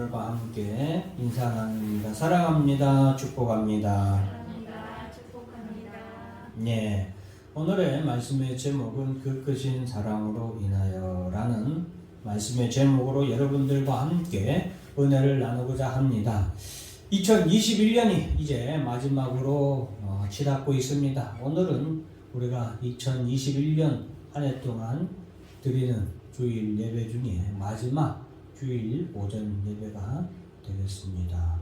여러분들과 함께 인사 나눕니다. 사랑합니다. 축복합니다. 사랑합니다. 축복합니다. 네, 오늘의 말씀의 제목은 그 크신 사랑으로 인하여 라는 말씀의 제목으로 여러분들과 함께 은혜를 나누고자 합니다. 2021년이 이제 마지막으로 치닫고 있습니다. 오늘은 우리가 2021년 한 해 동안 드리는 주일 예배 중에 마지막 주일 오전 예배가 되겠습니다.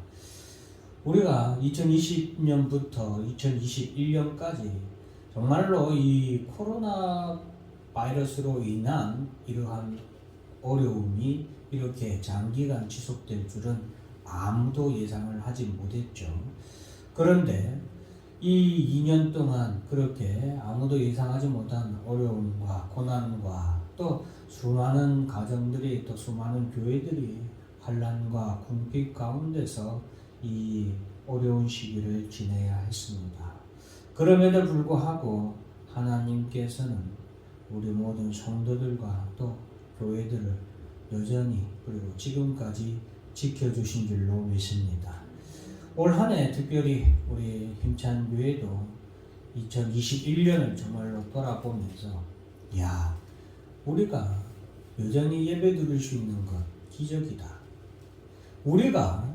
우리가 2020년부터 2021년까지 정말로 이 코로나 바이러스로 인한 이러한 어려움이 이렇게 장기간 지속될 줄은 아무도 예상을 하지 못했죠. 그런데 이 2년 동안 그렇게 아무도 예상하지 못한 어려움과 고난과 또 수많은 가정들이 또 수많은 교회들이 환난과 궁핍 가운데서 이 어려운 시기를 지내야 했습니다. 그럼에도 불구하고 하나님께서는 우리 모든 성도들과 또 교회들을 여전히 그리고 지금까지 지켜주신 줄로 믿습니다. 올 한 해 특별히 우리 힘찬 교회도 2021년을 정말로 돌아보면서 우리가 여전히 예배 드릴 수 있는 것 기적이다. 우리가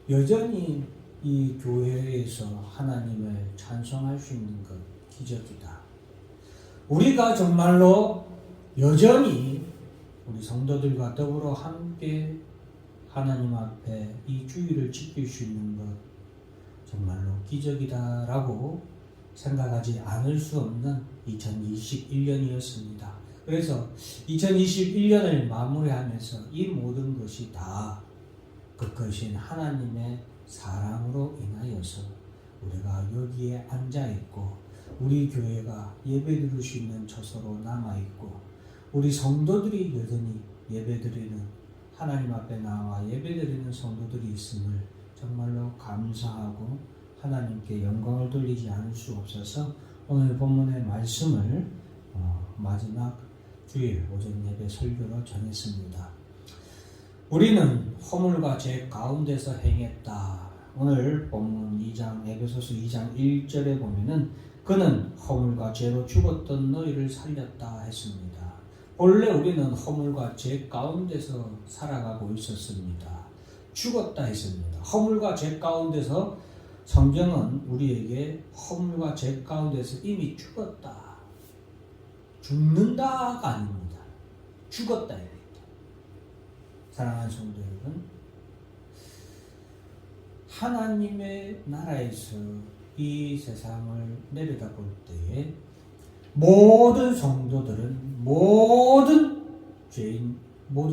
여전히 이 교회에서 하나님을 찬송할 수 있는 것 기적이다. 우리가 정말로 여전히 우리 성도들과 더불어 함께 하나님 앞에 이 주일을 지킬 수 있는 것 정말로 기적이다라고 생각하지 않을 수 없는 2021년이었습니다. 그래서 2021년을 마무리하면서 이 모든 것이 다 그것인 하나님의 사랑으로 인하여서 우리가 여기에 앉아있고 우리 교회가 예배드릴 수 있는 처소로 남아있고 우리 성도들이 여전히 예배드리는 하나님 앞에 나와 예배드리는 성도들이 있음을 정말로 감사하고 하나님께 영광을 돌리지 않을 수 없어서 오늘 본문의 말씀을 마지막 주일 오전 예배 설교로 전했습니다. 우리는 허물과 죄 가운데서 행했다. 오늘 본문 2장 에베소서 2장 1절에 보면은 그는 허물과 죄로 죽었던 너희를 살렸다 했습니다. 본래 우리는 허물과 죄 가운데서 살아가고 있었습니다. 죽었다 했습니다. 허물과 죄 가운데서 성경은 우리에게 허물과 죄 가운데서 이미 죽었다. 죽는다가 아닙니다. 죽었다 이랬다. 사랑하는 성도 여러분, 하나님의 나라에서 이 세상을 내려다볼 때에 모든 성도들은 모든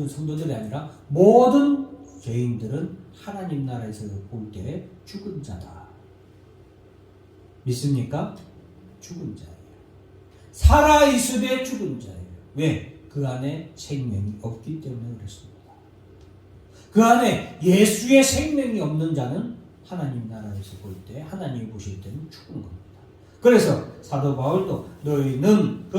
성도들이 아니라 모든 죄인들은 하나님 나라에서 볼 때 죽은 자다. 믿습니까? 죽은 자예요. 살아있으되 죽은 자예요. 왜? 그 안에 생명이 없기 때문에 그렇습니다. 그 안에 예수의 생명이 없는 자는 하나님 나라에서 볼 때, 하나님이 보실 때는 죽은 겁니다. 그래서 사도 바울도 그는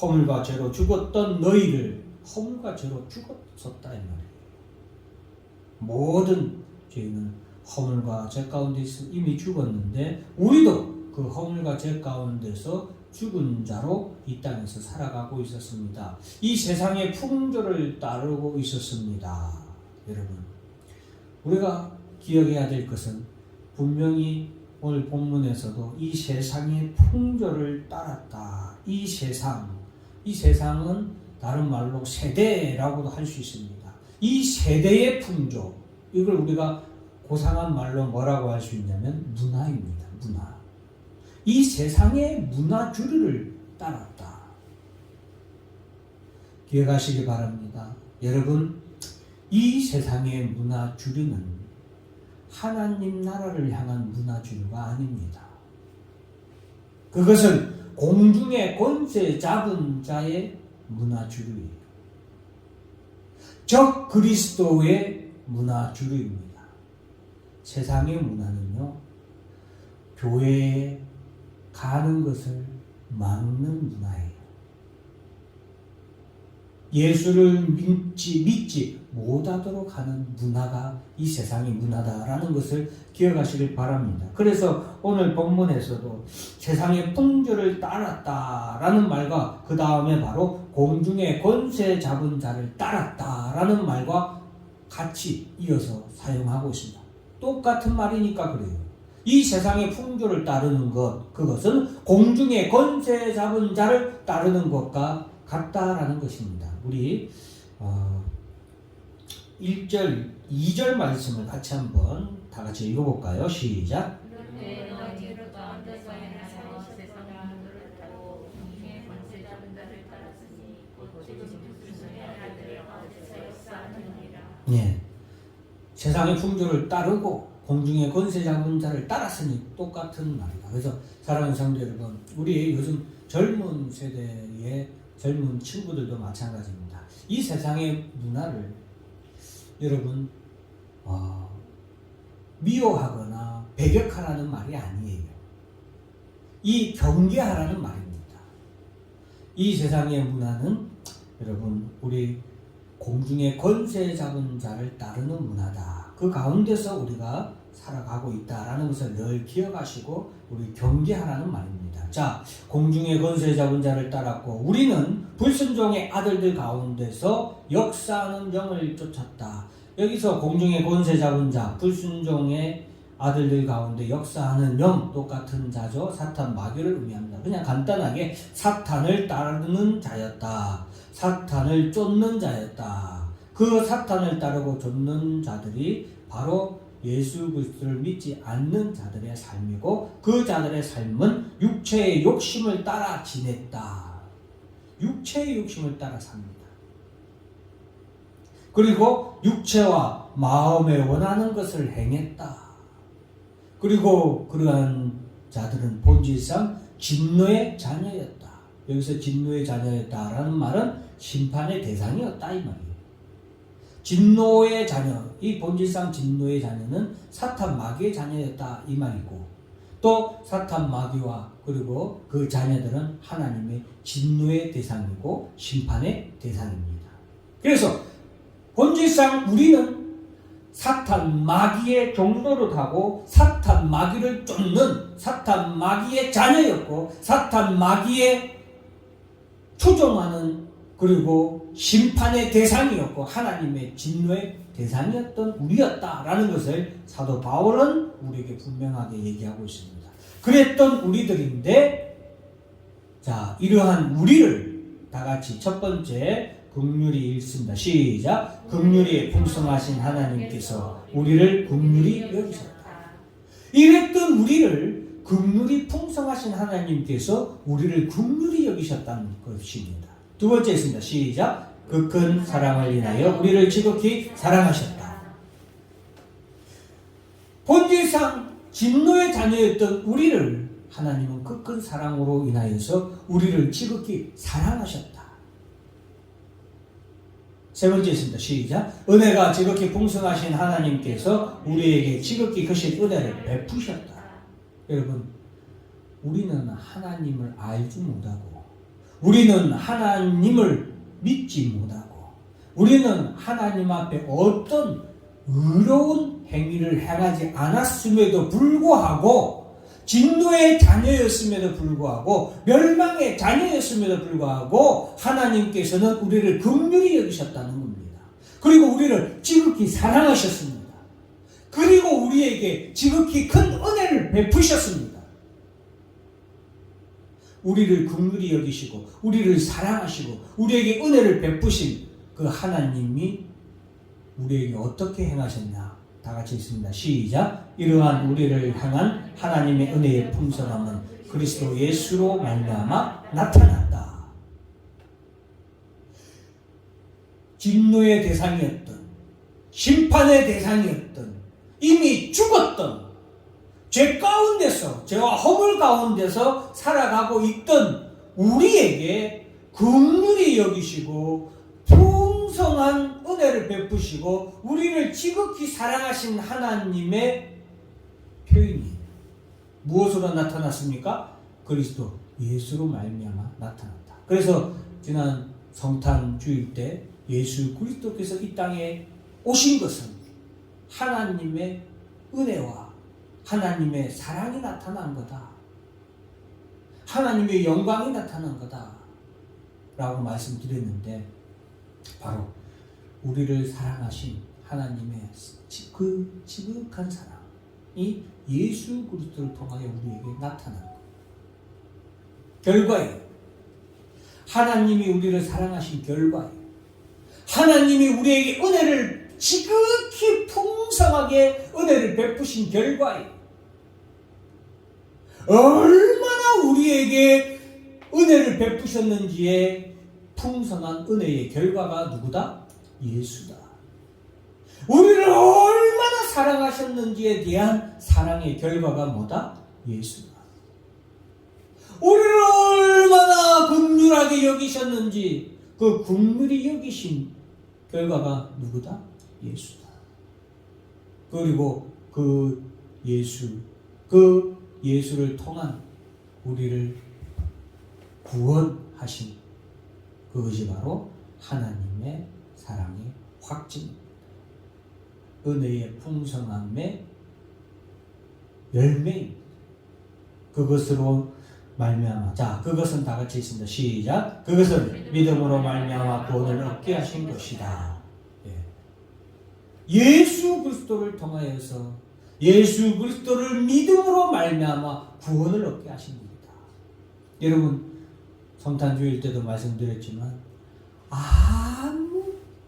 허물과 죄로 죽었던 너희를 허물과 죄로 죽었었다 이 말이에요. 모든 죄인은 허물과 죄 가운데서 이미 죽었는데 우리도 그 허물과 죄 가운데서 죽은 자로 이 땅에서 살아가고 있었습니다. 이 세상의 풍조를 따르고 있었습니다. 여러분, 우리가 기억해야 될 것은 분명히 오늘 본문에서도 이 세상의 풍조를 따랐다. 이 세상은 다른 말로 세대라고도 할 수 있습니다. 이 세대의 풍조, 이걸 우리가 고상한 말로 뭐라고 할 수 있냐면 문화입니다. 문화. 이 세상의 문화주류를 따랐다. 기억하시기 바랍니다. 여러분, 이 세상의 문화주류는 하나님 나라를 향한 문화주의가 아닙니다. 그것은 공중의 권세 잡은 자의 문화주의예요. 적 그리스도의 문화주의입니다. 세상의 문화는요, 교회에 가는 것을 막는 문화예요. 예수를 믿지 못하도록 하는 문화가 이 세상의 문화다라는 것을 기억하시길 바랍니다. 그래서 오늘 본문에서도 세상의 풍조를 따랐다라는 말과 그 다음에 바로 공중의 권세 잡은 자를 따랐다라는 말과 같이 이어서 사용하고 있습니다. 똑같은 말이니까 그래요. 이 세상의 풍조를 따르는 것, 그것은 공중의 권세 잡은 자를 따르는 것과 같다라는 것입니다. 우리 1절, 2절 말씀을 같이 한번 다 같이 읽어볼까요? 시작. 예, 세상의 풍조를 따르고 공중의 권세 잡은 자를 따랐으니 똑같은 말이다. 그래서 사랑하는 성도 여러분, 우리 요즘 젊은 세대의 젊은 친구들도 마찬가지입니다. 이 세상의 문화를 여러분 미워하거나 배격하라는 말이 아니에요. 이 경계하라는 말입니다. 이 세상의 문화는 여러분 우리 공중의 권세 잡은 자를 따르는 문화다. 그 가운데서 우리가 살아가고 있다라는 것을 늘 기억하시고 우리 경계하라는 말입니다. 자, 공중의 권세 잡은 자를 따랐고 우리는 불순종의 아들들 가운데서 역사하는 영을 쫓았다. 여기서 공중의 권세 잡은 자, 불순종의 아들들 가운데 역사하는 영, 똑같은 자죠. 사탄 마귀를 의미합니다. 그냥 간단하게 사탄을 따르는 자였다. 사탄을 쫓는 자였다. 그 사탄을 따르고 쫓는 자들이 바로 예수 그리스도를 믿지 않는 자들의 삶이고 그 자들의 삶은 육체의 욕심을 따라 지냈다. 육체의 욕심을 따라 삽니다. 그리고 육체와 마음에 원하는 것을 행했다. 그리고 그러한 자들은 본질상 진노의 자녀였다. 여기서 진노의 자녀였다라는 말은 심판의 대상이었다 이 말이에요. 진노의 자녀, 이 본질상 진노의 자녀는 사탄 마귀의 자녀였다 이 말이고 또 사탄 마귀와 그리고 그 자녀들은 하나님의 진노의 대상이고 심판의 대상입니다. 그래서 본질상 우리는 사탄 마귀의 종노릇하고 사탄 마귀를 쫓는 사탄 마귀의 자녀였고 사탄 마귀의 추종하는 그리고 심판의 대상이었고 하나님의 진노의 대상이었던 우리였다라는 것을 사도 바울은 우리에게 분명하게 얘기하고 있습니다. 그랬던 우리들인데 자, 이러한 우리를 다 같이 첫 번째 긍휼히 읽습니다. 시작. 긍휼이 풍성하신 하나님께서 우리를 긍휼히 여기셨다. 이랬던 우리를 긍휼이 풍성하신 하나님께서 우리를 긍휼히 여기셨다는 것입니다. 두 번째 있습니다. 시작. 그 큰 사랑을 인하여 우리를 지극히 사랑하셨다. 본질상 진노의 자녀였던 우리를 하나님은 그 큰 사랑으로 인하여서 우리를 지극히 사랑하셨다. 세 번째 있습니다. 시작. 은혜가 지극히 풍성하신 하나님께서 우리에게 지극히 크신 은혜를 베푸셨다. 여러분, 우리는 하나님을 알지 못하고 우리는 하나님을 믿지 못하고 우리는 하나님 앞에 어떤 의로운 행위를 행하지 않았음에도 불구하고 진노의 자녀였음에도 불구하고 멸망의 자녀였음에도 불구하고 하나님께서는 우리를 긍휼히 여기셨다는 겁니다. 그리고 우리를 지극히 사랑하셨습니다. 그리고 우리에게 지극히 큰 은혜를 베푸셨습니다. 우리를 긍휼히 여기시고 우리를 사랑하시고 우리에게 은혜를 베푸신 그 하나님이 우리에게 어떻게 행하셨냐? 다 같이 있습니다. 시작. 이러한 우리를 향한 하나님의 은혜의 풍성함은 그리스도 예수로 말미암아 나타났다. 진노의 대상이었던 심판의 대상이었던 이미 죽었던 죄 가운데서 죄와 허물 가운데서 살아가고 있던 우리에게 긍휼히 여기시고 풍성한 은혜를 베푸시고 우리를 지극히 사랑하신 하나님의 표현이 무엇으로 나타났습니까? 그리스도 예수로 말미암아 나타났다. 그래서 지난 성탄 주일 때 예수 그리스도께서 이 땅에 오신 것은 하나님의 은혜와 하나님의 사랑이 나타난 거다. 하나님의 영광이 나타난 거다. 라고 말씀드렸는데 바로 우리를 사랑하신 하나님의 그 지극한 사랑이 예수 그리스도를 통하여 우리에게 나타난 것. 결과에 하나님이 우리를 사랑하신 결과에 하나님이 우리에게 은혜를 지극히 풍성하게 은혜를 베푸신 결과에 얼마나 우리에게 은혜를 베푸셨는지의 풍성한 은혜의 결과가 누구다? 예수다. 우리를 얼마나 사랑하셨는지에 대한 사랑의 결과가 뭐다? 예수다. 우리를 얼마나 긍휼하게 여기셨는지 그 긍휼히 여기신 결과가 누구다? 예수다. 그리고 그 예수를 통한 우리를 구원하신 그것이 바로 하나님의 사랑의 확증입니다. 은혜의 풍성함의 열매입니다. 그것으로 말미암아. 자, 그것은 다 같이 있습니다. 시작. 그것은 믿음으로 말미암아 구원을 얻게 하신 것이다. 예수 그리스도를 통하여서 예수 그리스도를 믿음으로 말미암아 구원을 얻게 하신 겁니다. 여러분, 성탄주일 때도 말씀드렸지만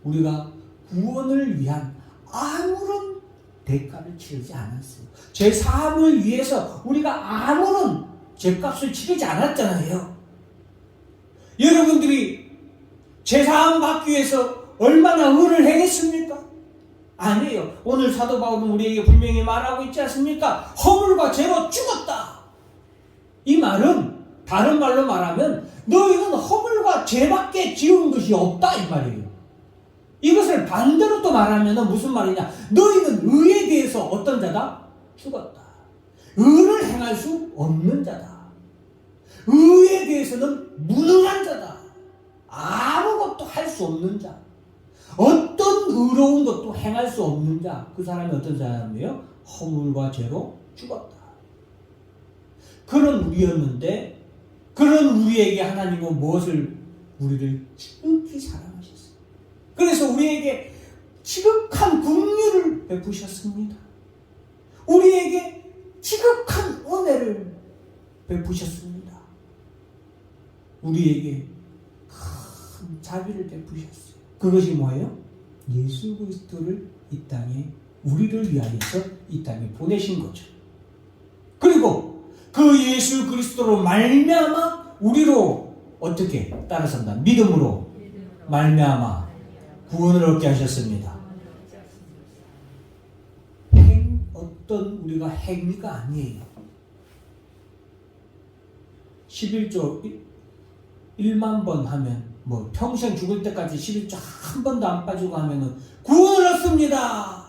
우리가 구원을 위한 아무런 대가를 치르지 않았어요. 제 사함을 위해서 우리가 아무런 죄값을 치르지 않았잖아요. 여러분들이 제사함 받기 위해서 얼마나 의를 행했습니까? 아니에요. 오늘 사도 바울은 우리에게 분명히 말하고 있지 않습니까? 허물과 죄로 죽었다. 이 말은 다른 말로 말하면 너희는 허물과 죄밖에 지은 것이 없다 이 말이에요. 이것을 반대로 또 말하면 무슨 말이냐? 너희는 의에 대해서 어떤 자다? 죽었다. 의를 행할 수 없는 자다. 의에 대해서는 무능한 자다. 아무것도 할 수 없는 자. 어떤 의로운 것도 행할 수 없는 자. 그 사람이 어떤 사람이에요? 허물과 죄로 죽었다. 그런 우리였는데 그런 우리에게 하나님은 무엇을 우리를 지극히 사랑하셨어요. 그래서 우리에게 지극한 긍휼을 베푸셨습니다. 우리에게 지극한 은혜를 베푸셨습니다. 우리에게 큰 자비를 베푸셨어요. 그것이 뭐예요? 예수 그리스도를 이 땅에 우리를 위하여서 이 땅에 보내신 거죠. 그리고 그 예수 그리스도로 말미암아 우리로 어떻게 따라선다? 믿음으로 말미암아 구원을 얻게 하셨습니다. 어떤 우리가 행위가 아니에요. 11조 1만 번 하면 평생 죽을 때까지 11조 한 번도 안 빠지고 하면은 구원을 얻습니다.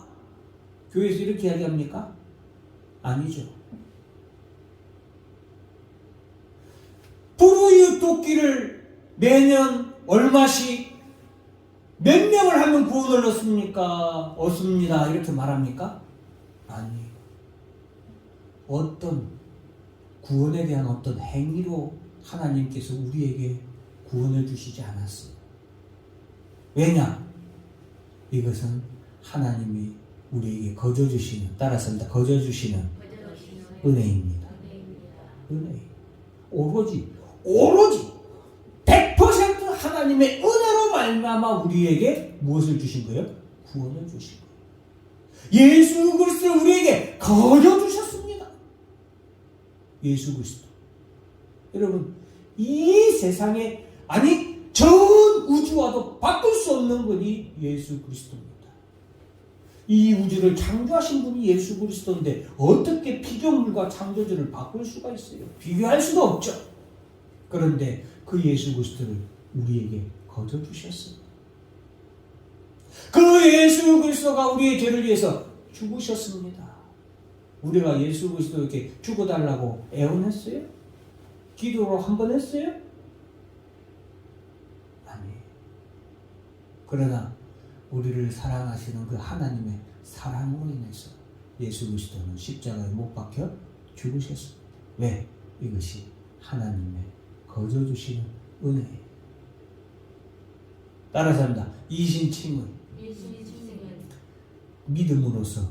교회에서 이렇게 이야기합니까? 아니죠. 불우이웃 돕기를 매년 얼마씩 몇 명을 하면 구원을 얻습니까? 얻습니다. 이렇게 말합니까? 아니에요. 어떤 구원에 대한 어떤 행위로 하나님께서 우리에게 구원을 주시지 않았어요. 왜냐? 이것은 하나님이 우리에게 거저주시는, 따라서입니다. 거저주시는 은혜입니다. 은혜. 오로지 100% 하나님의 은혜로 말미암아 우리에게 무엇을 주신 거예요? 구원을 주신 거예요. 예수 그리스도를 우리에게 거저주셨습니다. 예수 그리스도. 여러분, 이 세상에 전 우주와도 바꿀 수 없는 분이 예수 그리스도입니다. 이 우주를 창조하신 분이 예수 그리스도인데 어떻게 피조물과 창조주를 바꿀 수가 있어요? 비교할 수도 없죠. 그런데 그 예수 그리스도를 우리에게 거저주셨습니다. 그 예수 그리스도가 우리의 죄를 위해서 죽으셨습니다. 우리가 예수 그리스도에게 죽어달라고 애원했어요? 기도로 한 번 했어요? 아니에요. 그러나 우리를 사랑하시는 그 하나님의 사랑으로 인해서 예수 그리스도는 십자가에 못 박혀 죽으셨습니다. 왜? 이것이 하나님의 거저 주시는 은혜예요. 따라서 합니다. 이신칭은 믿음으로써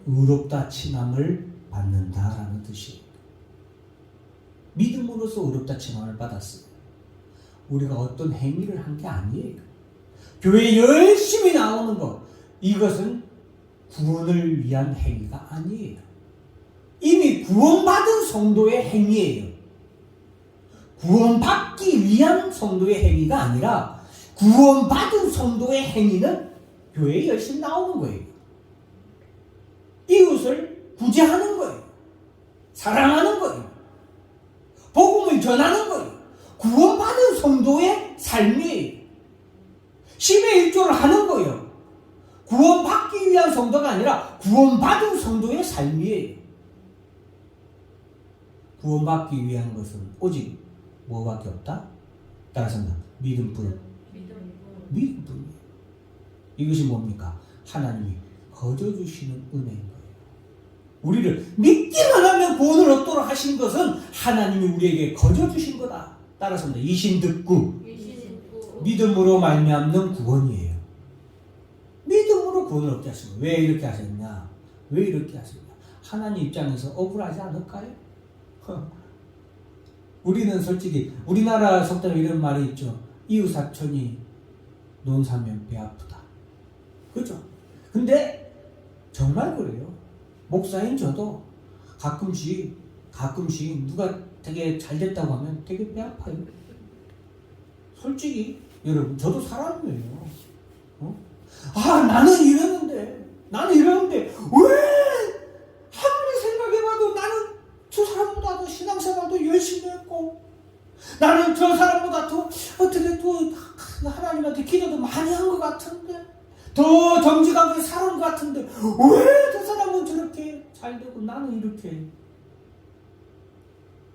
의롭다 칭함을 받는다라는 뜻이에요. 믿음으로써 의롭다 칭함을 받았어요. 우리가 어떤 행위를 한 게 아니에요. 교회에 열심히 나오는 것, 이것은 구원을 위한 행위가 아니에요. 이미 구원받은 성도의 행위예요. 구원받기 위한 성도의 행위가 아니라 구원받은 성도의 행위는 교회에 열심히 나오는 거예요. 이웃을 구제하는 거예요. 사랑하는 거예요. 복음을 전하는 거예요. 구원받은 성도의 삶이에요. 10의 1조를 하는 거예요. 구원받기 위한 성도가 아니라 구원받은 성도의 삶이에요. 구원받기 위한 것은 오직 뭐밖에 없다? 따라서 믿음뿐. 믿음뿐이에요. 이것이 뭡니까? 하나님이 거저 주시는 은혜인 거예요. 우리를 믿기만 하면 구원을 얻도록 하신 것은 하나님이 우리에게 거저 주신 거다. 따라서 이신듣구. 믿음으로 말미암는 구원이에요. 믿음으로 구원을 얻게 하신 거예요. 왜 이렇게 하셨냐? 왜 이렇게 하셨냐? 하나님 입장에서 억울하지 않을까요? 우리는 솔직히 우리나라 속담에 이런 말이 있죠. 이웃사촌이 논 사면 배 아프다. 그죠? 근데 정말 그래요. 목사인 저도 가끔씩 누가 되게 잘 됐다고 하면 되게 배 아파요. 솔직히 여러분, 저도 사람이에요. 나는 이러는데 왜 아무리 생각해봐도 나는 저 사람보다 더 신앙생활도 열심히 했고 나는 저 사람보다 더 어떻게 또 하나님한테 기도도 많이 한 것 같은데 더 정직하게 살은 것 같은데 왜 저 사람은 저렇게 잘 되고 나는 이렇게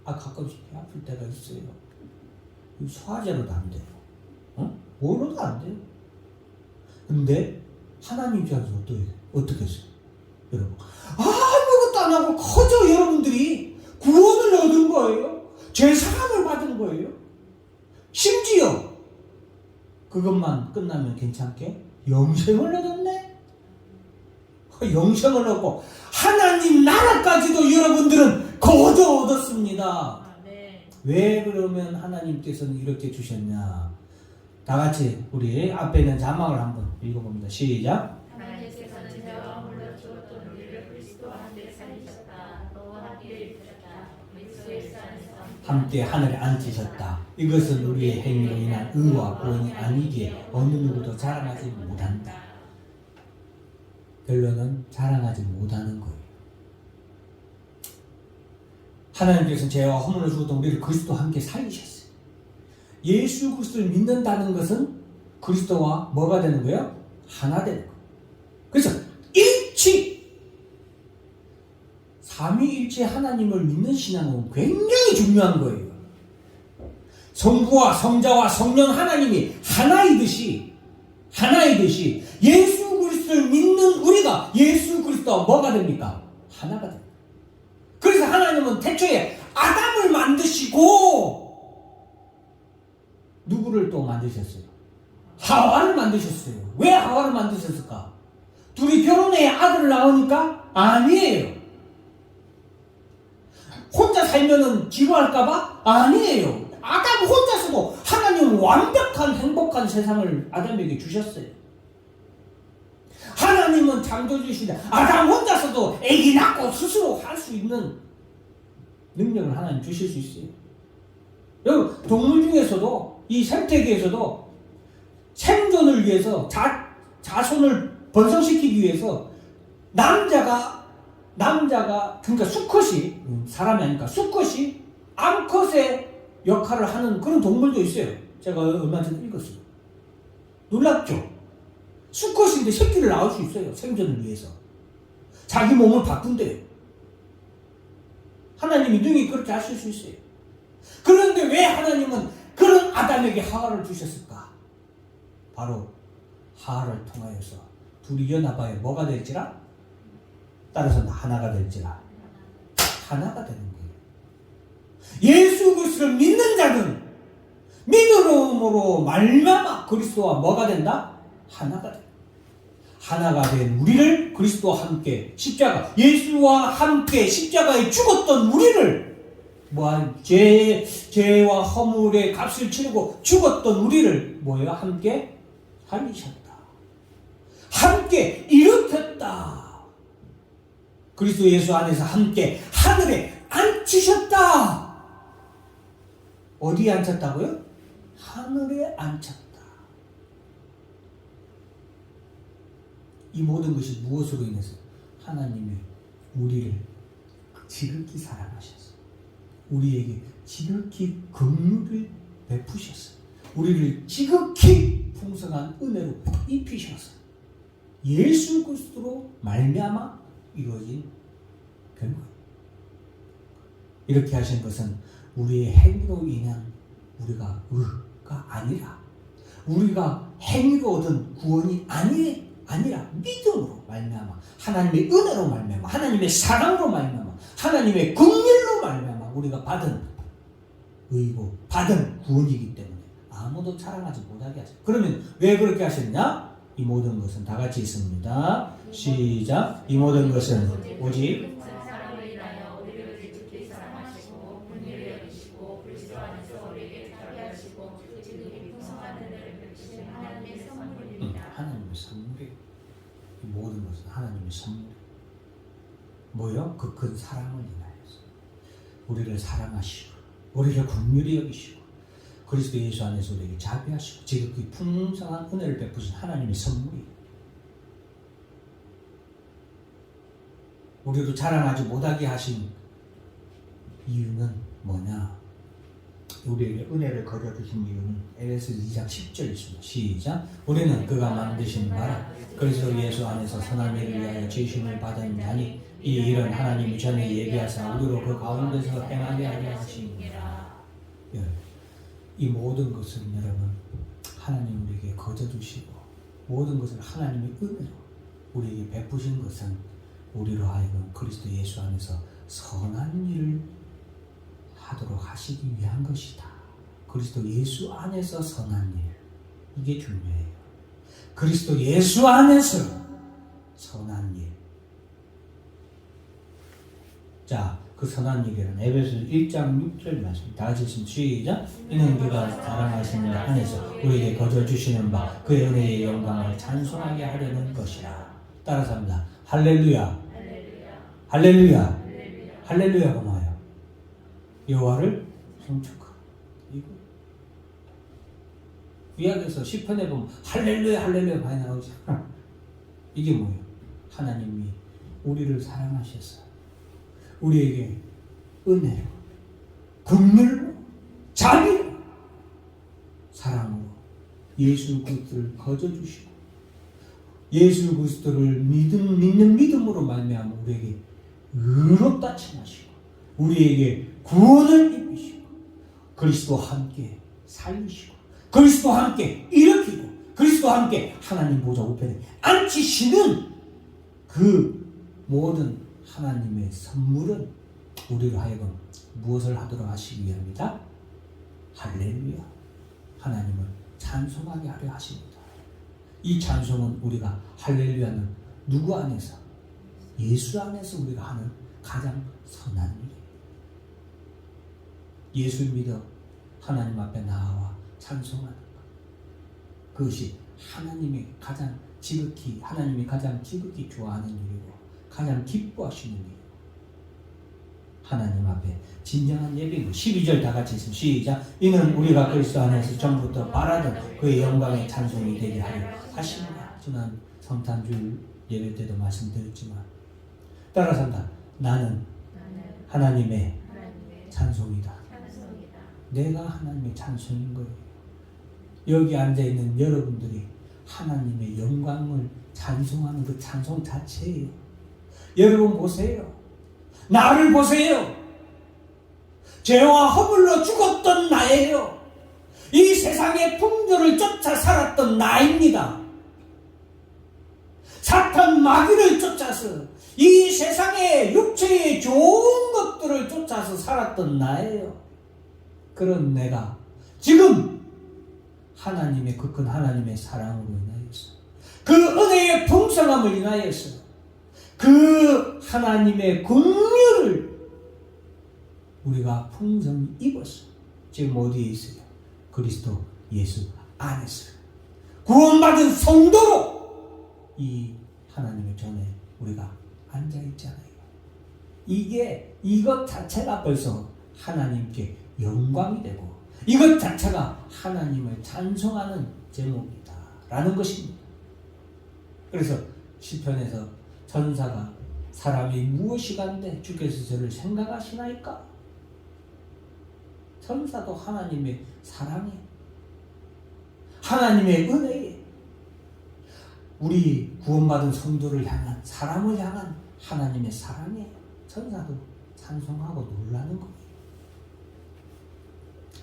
가끔씩 배 아플 때가 있어요. 소화제로도 안 돼요. 뭐로도 안 돼요. 근데 하나님 입장에서 어떻게 했어요? 여러분, 아무것도 안 하고 커져 여러분들이 구원을 얻은 거예요. 죄사함을 받은 거예요. 심지어 그것만 끝나면 괜찮게 영생을 얻었네. 영생을 얻고 하나님 나라까지도 여러분들은 거저 얻었습니다. 왜 그러면 하나님께서는 이렇게 주셨냐? 다 같이 우리 앞에 있는 자막을 한번 읽어봅니다. 시작. 하나님께서는 저와 홀로 죽었던 우리를 그리스도와 함께 살리셨다. 너와 함께 일으켰다. 그리스도의 안에서 함께 하늘에 앉히셨다. 이것은 우리의 행위로 인한 의와 구원이 아니기에 어느 누구도 자랑하지 못한다. 결론은 자랑하지 못하는 거예요. 하나님께서는 죄와 허물을 죽었던 우리를 그리스도와 함께 살리셨어요. 예수 그리스도를 믿는다는 것은 그리스도와 뭐가 되는 거예요? 하나 되는 거예요. 그래서 일치! 삼위일체 하나님을 믿는 신앙은 굉장히 중요한 거예요. 성부와 성자와 성령 하나님이 하나이듯이 예수 그리스도를 믿는 우리가 예수 그리스도와 뭐가 됩니까? 하나가 됩니다. 그래서 하나님은 태초에 아담을 만드시고 누구를 또 만드셨어요? 하와를 만드셨어요. 왜 하와를 만드셨을까? 둘이 결혼해야 아들을 낳으니까? 아니에요. 혼자 살면은 지루할까봐? 아니에요. 아담 혼자서도 하나님은 완벽한 행복한 세상을 아담에게 주셨어요. 하나님은 창조주시다. 아담 혼자서도 아기 낳고 스스로 할 수 있는 능력을 하나님 주실 수 있어요. 여러분, 동물 중에서도 이 생태계에서도 생존을 위해서 자손을 번성시키기 위해서 남자가 그러니까 수컷이 사람이 아니까 수컷이 암컷의 역할을 하는 그런 동물도 있어요. 제가 얼마 전에 읽었어요. 놀랍죠? 수컷인데 새끼를 낳을 수 있어요. 생존을 위해서. 자기 몸을 바꾼대요. 하나님이 능히 그렇게 하실 수 있어요. 그런데 왜 하나님은 그런 아담에게 하와를 주셨을까? 바로 하를 통하여서 둘이 연합하여 뭐가 될지라? 따라서 하나가 될지라. 하나가 되는 거예요. 예수 그리스도를 믿는 자는 믿음으로 말미암아 그리스도와 뭐가 된다? 하나가 된다. 하나가 된 우리를 그리스도와 함께 십자가, 예수와 함께 십자가에 죽었던 우리를 죄와 허물의 값을 치르고 죽었던 우리를 뭐예요? 함께 살리셨다. 함께 일으켰다. 그리스도 예수 안에서 함께 하늘에 앉히셨다. 어디에 앉혔다고요? 하늘에 앉혔다. 이 모든 것이 무엇으로 인해서? 하나님이 우리를 지극히 사랑하셨어요. 우리에게 지극히 긍휼을 베푸셨어요. 우리를 지극히 풍성한 은혜로 입히셨어요. 예수 그리스도로 말미암아 이루어진 결과. 이렇게 하신 것은 우리의 행위로 인한 우리가 의가 아니라, 우리가 행위로 얻은 구원이 아니라 믿음으로 말미암아, 하나님의 은혜로 말미암아, 하나님의 사랑으로 말미암아, 하나님의 긍휼로 말미암아 우리가 받은 의고 받은 구원이기 때문에 아무도 자랑하지 못하게 하죠. 그러면 왜 그렇게 하셨냐? 이 모든 것은 다 같이 있습니다. 시작. 이 모든 것은 오직 사랑을 인하여 우리를 지극히 사랑하시고 긍휼히 여기시고 그리스도 안에서 우리에게 살게 하시고 지극히 풍성한 은혜를 베푸신 하나님의 선물입니다. 하나님의 선물이에요. 이 모든 것은 하나님의 선물이에요. 뭐요? 그 큰 사랑을 인하여서 우리를 사랑하시고 우리를 긍휼히 여기시고 그리스도 예수 안에서 우리에게 자비하시고 지극히 풍성한 은혜를 베푸신 하나님의 선물이에요. 우리도 자랑하지 못하게 하신 이유는 뭐냐? 우리에게 은혜를 거둬주신 이유는 에베소 2장 10절 있습니다. 시작. 우리는 그가 만드신 바라 그리스도 예수 안에서 선한 일을 위하여 지으심을 받은 자니 이 일은 하나님이 전에 예비하사 우리로 그 가운데서 행하게 하려 하심이라. 이 모든 것은 여러분 하나님 우리에게 거둬주시고 모든 것을 하나님의 은혜로 우리에게 베푸신 것은 우리로 하여금 그리스도 예수 안에서 선한 일을 하도록 하시기 위한 것이다. 그리스도 예수 안에서 선한 일, 이게 중요해요. 그리스도 예수 안에서 선한 일. 자, 그 선한 일이란 에베소 1장 6절 말씀 다 같이 있으면 시작. 이는 그가 사랑하시는 안에서 우리에게 거저주시는 바 그의 은혜의 영광을 찬송하게 하려는 것이라. 따라서 합니다. 할렐루야. 할렐루야. 할렐루야가 뭐예요? 여호와를 송축하고. 이거 구약에서 시편에 보면 할렐루야 할렐루야 많이 나오잖아. 이게 뭐예요? 하나님이 우리를 사랑하셔서 우리에게 은혜로, 긍휼로, 자비로, 사랑으로 예수 그리스도를 거저주시고 예수 그리스도를 믿는 믿음으로 말미암아 우리에게 의롭다 칭하시고 우리에게 구원을 입히시고 그리스도와 함께 살리시고 그리스도와 함께 일으키고 그리스도와 함께 하나님 보좌 우편에 앉히시는 그 모든 하나님의 선물은 우리로 하여금 무엇을 하도록 하시기 위함이다? 할렐루야. 하나님을 찬송하게 하려 하십니다. 이 찬송은 우리가 할렐루야는 누구 안에서? 예수 안에서 우리가 하는 가장 선한 일이에요. 예수를 믿어 하나님 앞에 나와 찬송하는 것. 그것이 하나님이 가장 지극히 좋아하는 일이고 가장 기뻐하시는 일. 하나님 앞에 진정한 예배고 12절 다 같이 있으면 시작. 이는 우리가 그리스도 안에서 전부터 바라던 그의 영광의 찬송이 되게 하려 하십니다. 지난 성탄주일 예배 때도 말씀드렸지만 따라서 한다. 나는 하나님의 찬송이다. 내가 하나님의 찬송인 거예요. 여기 앉아있는 여러분들이 하나님의 영광을 찬송하는 그 찬송 자체예요. 여러분 보세요. 나를 보세요. 죄와 허물로 죽었던 나예요. 이 세상의 풍조를 쫓아 살았던 나입니다. 사탄 마귀를 쫓아서 이 세상의 육체의 좋은 것들을 쫓아서 살았던 나예요. 그런 내가 지금 하나님의 그 큰 하나님의 사랑으로 인하여서 그 은혜의 풍성함을 인하여서 그 하나님의 긍휼을 우리가 풍성히 입어서 지금 어디에 있어요? 그리스도 예수 안에서 구원받은 성도로 이 하나님의 전에 우리가 앉아있잖아요. 이것 자체가 벌써 하나님께 영광이 되고 이것 자체가 하나님을 찬송하는 제목이다 라는 것입니다. 그래서 시편에서 전사가 사람이 무엇이 간데 주께서 저를 생각하시나이까? 천사도 하나님의 사랑에 하나님의 은혜에 우리 구원받은 성도를 향한 사람을 향한 하나님의 사랑에 천사도 찬송하고 놀라는 거예요.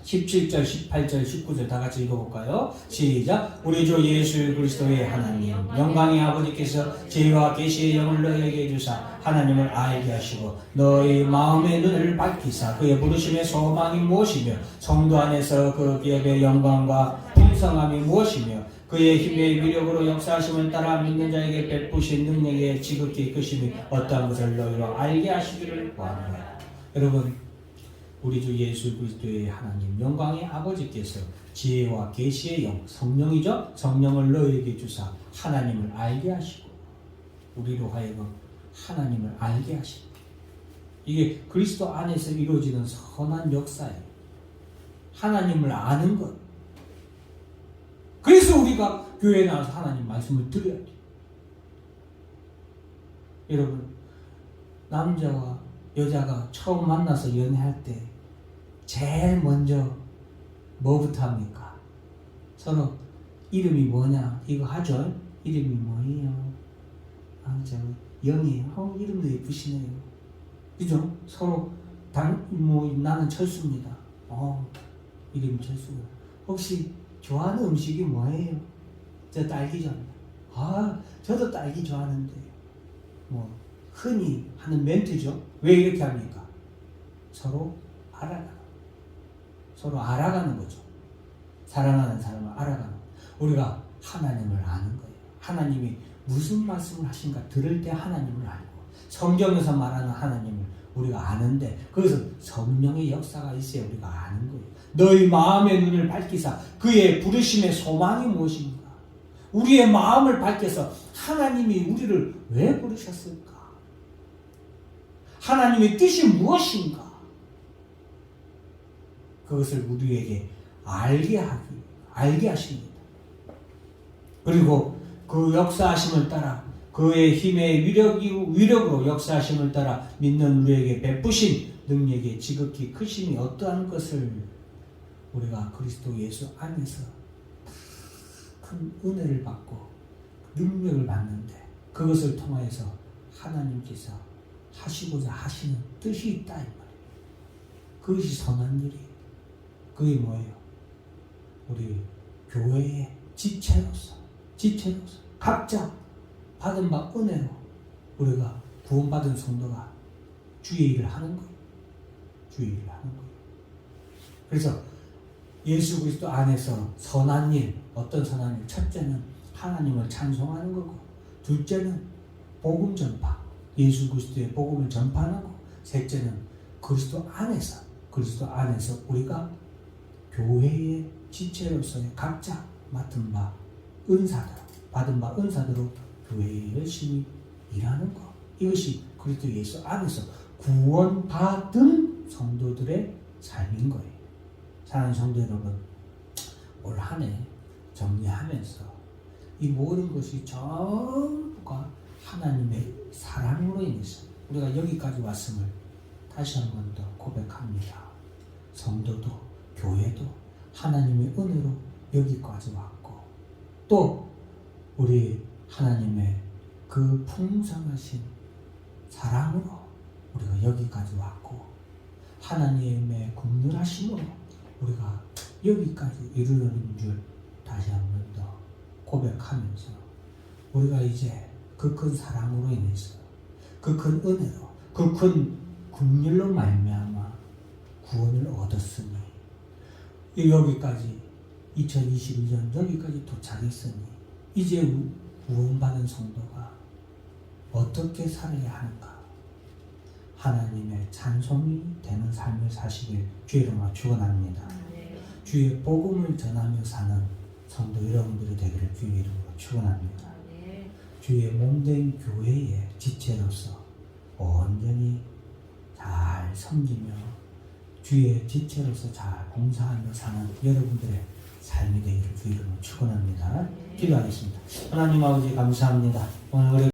17절, 18절, 19절 다 같이 읽어볼까요? 시작. 우리 주 예수 그리스도의 하나님 영광의 아버지께서 지혜와 계시의 영을 너희에게 주사 하나님을 알게 하시고 너희 마음의 눈을 밝히사 그의 부르심의 소망이 무엇이며 성도 안에서 그 기업의 영광과 풍성함이 무엇이며 그의 힘의 위력으로 역사하심을 따라 믿는 자에게 베푸신 능력의 지극히 크심이 어떠한 것을 너희로 알게 하시기를 구하노라. 여러분, 우리 주 예수 그리스도의 하나님 영광의 아버지께서 지혜와 계시의 영, 성령이죠. 성령을 너희에게 주사 하나님을 알게 하시고 우리로 하여금 하나님을 알게 하시고 이게 그리스도 안에서 이루어지는 선한 역사예요. 하나님을 아는 것. 그래서 우리가 교회에 나와서 하나님 말씀을 드려야 돼요. 여러분, 남자와 여자가 처음 만나서 연애할 때 제일 먼저 뭐부터 합니까? 서로 이름이 뭐냐? 이거 하죠? 이름이 뭐예요? 저 영이에요. 이름도 예쁘시네요. 그죠? 서로 나는 철수입니다. 이름이 철수고. 혹시 좋아하는 음식이 뭐예요? 저 딸기 좋아합니다. 저도 딸기 좋아하는데. 흔히 하는 멘트죠. 왜 이렇게 합니까? 서로 알아가는 거죠. 사랑하는 사람을 알아가는 거예요. 우리가 하나님을 아는 거예요. 하나님이 무슨 말씀을 하신가 들을 때 하나님을 알고 성경에서 말하는 하나님을 우리가 아는데 그것은 성령의 역사가 있어야 우리가 아는 거예요. 너희 마음의 눈을 밝히사 그의 부르심의 소망이 무엇인가? 우리의 마음을 밝혀서 하나님이 우리를 왜 부르셨을까? 하나님의 뜻이 무엇인가? 그것을 우리에게 알게 하십니다. 그리고 그 역사하심을 따라 그의 힘의 위력으로 역사하심을 따라 믿는 우리에게 베푸신 능력의 지극히 크심이 어떠한 것을 우리가 그리스도 예수 안에서 큰 은혜를 받고 능력을 받는데 그것을 통하여서 하나님께서 하시고자 하시는 뜻이 있다 이 말이에요. 그것이 선한 일이에요. 그게 뭐예요? 우리 교회의 지체로서 각자 받은 바 은혜로 우리가 구원받은 성도가 주의 일을 하는 거예요. 주의 일을 하는 거예요. 그래서 예수 그리스도 안에서 선한 일, 어떤 선한 일? 첫째는 하나님을 찬송하는 거고, 둘째는 복음 전파, 예수 그리스도의 복음을 전파하는 거고, 셋째는 그리스도 안에서 우리가 교회의 지체로서의 각자 맡은 바 은사대로, 받은 바 은사대로 교회에 열심히 일하는 것. 이것이 그리스도 예수 안에서 구원받은 성도들의 삶인 거예요. 사랑하는 성도 여러분, 올 한 해 정리하면서 이 모든 것이 전부가 하나님의 사랑으로 인해서 우리가 여기까지 왔음을 다시 한 번 더 고백합니다. 성도도 교회도 하나님의 은혜로 여기까지 왔고, 또 우리 하나님의 그 풍성하신 사랑으로 우리가 여기까지 왔고, 하나님의 긍휼하심으로 우리가 여기까지 이르는 줄 다시 한 번 더 고백하면서 우리가 이제 그 큰 사랑으로 인해서 그 큰 은혜로 그 큰 긍휼로 말미암아 구원을 얻었으니 여기까지 2021년 여기까지 도착했으니 이제 구원받은 성도가 어떻게 살아야 하는가? 하나님의 찬송이 되는 삶을 사시길 주의 이름으로 축원합니다. 주의 복음을 전하며 사는 성도 여러분들이 되기를 주의 이름으로 축원합니다. 주의 몸된 교회의 지체로서 온전히 잘 섬기며 주의 지체로서 잘 봉사하며 사는 여러분들의 삶이 되기를 주의 이름으로 축원합니다. 기도하겠습니다. 하나님 아버지 감사합니다. 오늘